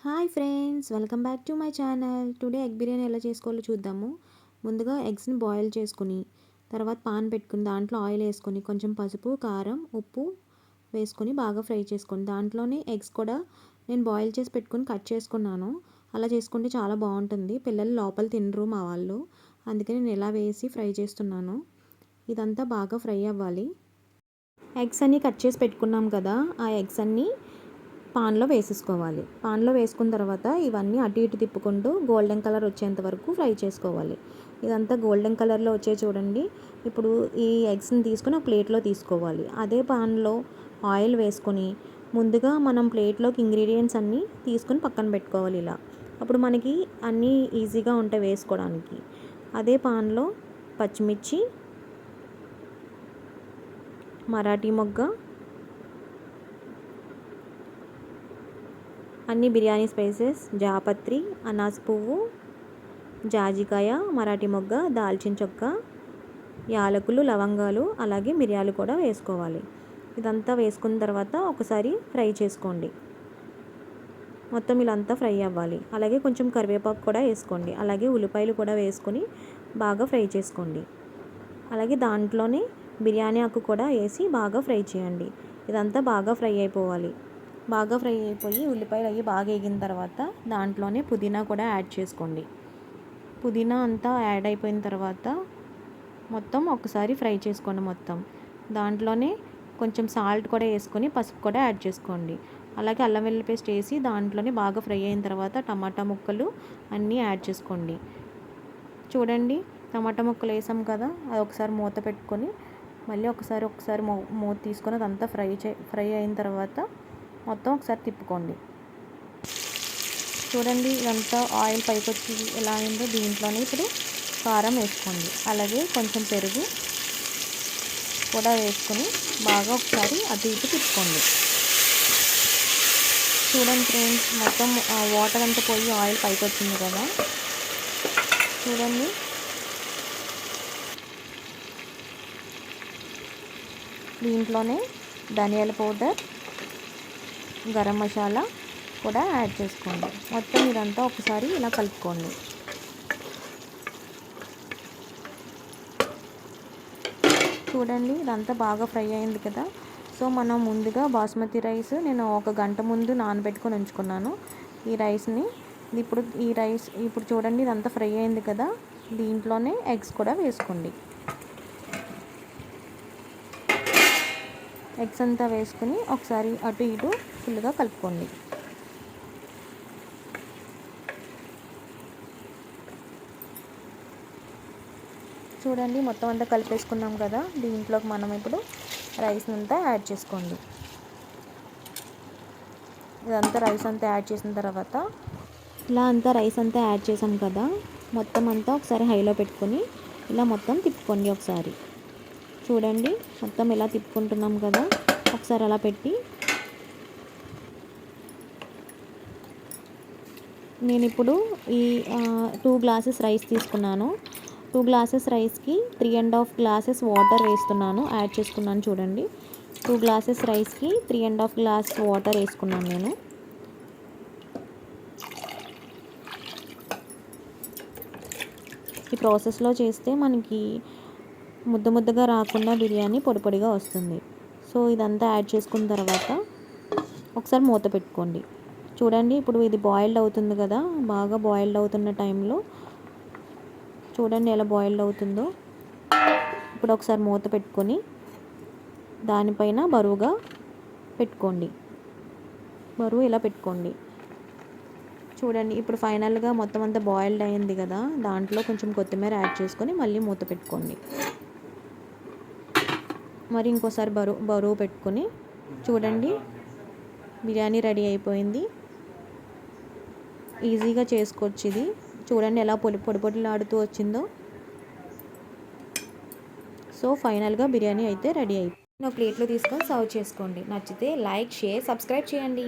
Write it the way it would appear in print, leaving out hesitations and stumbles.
Hi friends, welcome back to my channel. Today egg biryani ఎలా చేసుకోవాలో చూద్దాము. ముందుగా ఎగ్స్ని బాయిల్ చేసుకుని తర్వాత పాన్ పెట్టుకుని దాంట్లో ఆయిల్ వేసుకొని కొంచెం పసుపు, కారం, ఉప్పు వేసుకొని బాగా ఫ్రై చేసుకోండి. దాంట్లోనే ఎగ్స్ కూడా నేను బాయిల్ చేసి పెట్టుకుని కట్ చేసుకున్నాను. అలా చేసుకుంటే చాలా బాగుంటుంది. పిల్లలు లోపల తినరు మా వాళ్ళు, అందుకని నేను ఇలా వేసి ఫ్రై చేస్తున్నాను. ఇదంతా బాగా ఫ్రై అవ్వాలి. ఎగ్స్ అన్నీ కట్ చేసి పెట్టుకున్నాం కదా, ఆ ఎగ్స్ అన్నీ పాన్లో వేసేసుకోవాలి. పాన్లో వేసుకున్న తర్వాత ఇవన్నీ అటు ఇటు తిప్పుకుంటూ గోల్డెన్ కలర్ వచ్చేంత వరకు ఫ్రై చేసుకోవాలి. ఇదంతా గోల్డెన్ కలర్లో వచ్చే చూడండి. ఇప్పుడు ఈ ఎగ్స్ని తీసుకొని ఒక ప్లేట్లో తీసుకోవాలి. అదే పాన్లో ఆయిల్ వేసుకొని ముందుగా మనం ప్లేట్లోకి ఇంగ్రీడియంట్స్ అన్నీ తీసుకొని పక్కన పెట్టుకోవాలి. ఇలా అప్పుడు మనకి అన్నీ ఈజీగా ఉంటాయి వేసుకోవడానికి. అదే పాన్లో పచ్చిమిర్చి, మరాఠీ మొగ్గ, అన్ని బిర్యానీ స్పైసెస్, జాపత్రి, అనాస్ పువ్వు, జాజికాయ, మరాఠీ మొగ్గ, దాల్చిన చెక్క, యాలకులు, లవంగాలు, అలాగే మిరియాలు కూడా వేసుకోవాలి. ఇదంతా వేసుకున్న తర్వాత ఒకసారి ఫ్రై చేసుకోండి. మొత్తం ఇలాంతా ఫ్రై అవ్వాలి. అలాగే కొంచెం కరివేపాకు కూడా వేసుకోండి. అలాగే ఉల్లిపాయలు కూడా వేసుకొని బాగా ఫ్రై చేసుకోండి. అలాగే దాంట్లోనే బిర్యానీ ఆకు కూడా వేసి బాగా ఫ్రై చేయండి. ఇదంతా బాగా ఫ్రై అయిపోవాలి. బాగా ఫ్రై అయిపోయి ఉల్లిపాయలు అవి బాగా వేగిన తర్వాత దాంట్లోనే పుదీనా కూడా యాడ్ చేసుకోండి. పుదీనా అంతా యాడ్ అయిపోయిన తర్వాత మొత్తం ఒకసారి ఫ్రై చేసుకోండి. మొత్తం దాంట్లోనే కొంచెం సాల్ట్ కూడా వేసుకొని పసుపు కూడా యాడ్ చేసుకోండి. అలాగే అల్లం వెల్లుల్లి పేస్ట్ వేసి దాంట్లోనే బాగా ఫ్రై అయిన తర్వాత టమాటా ముక్కలు అన్నీ యాడ్ చేసుకోండి. చూడండి, టమాటా ముక్కలు వేసాం కదా, అది ఒకసారి మూత పెట్టుకొని మళ్ళీ ఒకసారి మూత తీసుకొని అదంతా ఫ్రై అయిన తర్వాత మొత్తం ఒకసారి తిప్పుకోండి. చూడండి, ఇదంతా ఆయిల్ పైకి వచ్చి ఎలా అయిందో దీంట్లోనే ఇప్పుడు కారం వేసుకోండి. అలాగే కొంచెం పెరుగు కూడా వేసుకొని బాగా ఒకసారి అటు ఇటు తిప్పుకోండి. చూడండి ఫ్రెండ్స్, మొత్తం వాటర్ అంతా పోయి ఆయిల్ పైకి వచ్చింది కదా. చూడండి, దీంట్లోనే ధనియాల పౌడర్, గరం మసాలా కూడా యాడ్ చేసుకోండి. మొత్తం ఇదంతా ఒకసారి ఇలా కలుపుకోండి. చూడండి, ఇదంతా బాగా ఫ్రై అయింది కదా. సో మనం ముందుగా బాస్మతి రైస్ నేను 1 గంట ముందు నానబెట్టుకొని ఉంచుకున్నాను. ఈ రైస్ని ఇప్పుడు చూడండి, ఇదంతా ఫ్రై అయింది కదా. దీంట్లోనే ఎగ్స్ కూడా వేసుకోండి. ఎగ్స్ అంతా వేసుకుని ఒకసారి అటు ఇటు ఫుల్గా కలుపుకోండి. చూడండి, మొత్తం అంతా కలిపేసుకున్నాం కదా. దీంట్లోకి మనం ఇప్పుడు రైస్ అంతా యాడ్ చేసుకోండి. ఇదంతా రైస్ అంతా యాడ్ చేసిన తర్వాత ఇలా అంతా రైస్ అంతా యాడ్ చేసాం కదా, మొత్తం అంతా ఒకసారి హైలో పెట్టుకొని ఇలా మొత్తం తిప్పుకోండి. ఒకసారి చూడండి, మొత్తం ఇలా తిప్పుకుంటున్నాం కదా. ఒకసారి అలా పెట్టి నేను ఇప్పుడు ఈ 2 గ్లాసెస్ రైస్ తీసుకున్నాను. 2 గ్లాసెస్ రైస్కి 3.5 గ్లాసెస్ వాటర్ వేస్తున్నాను, యాడ్ చేసుకున్నాను. చూడండి, 2 గ్లాసెస్ రైస్కి 3.5 గ్లాస్ వాటర్ వేసుకున్నాను నేను. ఈ ప్రాసెస్లో చేస్తే మనకి ముద్దగా రాకుండా బిర్యానీ పొడి పొడిగా వస్తుంది. సో ఇదంతా యాడ్ చేసుకున్న తర్వాత ఒకసారి మూత పెట్టుకోండి. చూడండి, ఇప్పుడు ఇది బాయిల్డ్ అవుతుంది కదా. బాగా బాయిల్డ్ అవుతున్న టైంలో చూడండి ఎలా బాయిల్డ్ అవుతుందో. ఇప్పుడు ఒకసారి మూత పెట్టుకొని దానిపైన బరువుగా పెట్టుకోండి. బరువు ఇలా పెట్టుకోండి. చూడండి, ఇప్పుడు ఫైనల్గా మొత్తం అంతా బాయిల్డ్ అయింది కదా. దాంట్లో కొంచెం కొత్తిమీర యాడ్ చేసుకొని మళ్ళీ మూత పెట్టుకోండి. మరి ఇంకోసారి బరువు పెట్టుకొని చూడండి, బిర్యానీ రెడీ అయిపోయింది. ఈజీగా చేసుకోవచ్చు ఇది. చూడండి ఎలా పొడిలాడుతూ వచ్చిందో. సో ఫైనల్గా బిర్యానీ అయితే రెడీ అయిపోయింది. ఒక ప్లేట్లో తీసుకొని సర్వ్ చేసుకోండి. నచ్చితే లైక్, షేర్, సబ్స్క్రైబ్ చేయండి.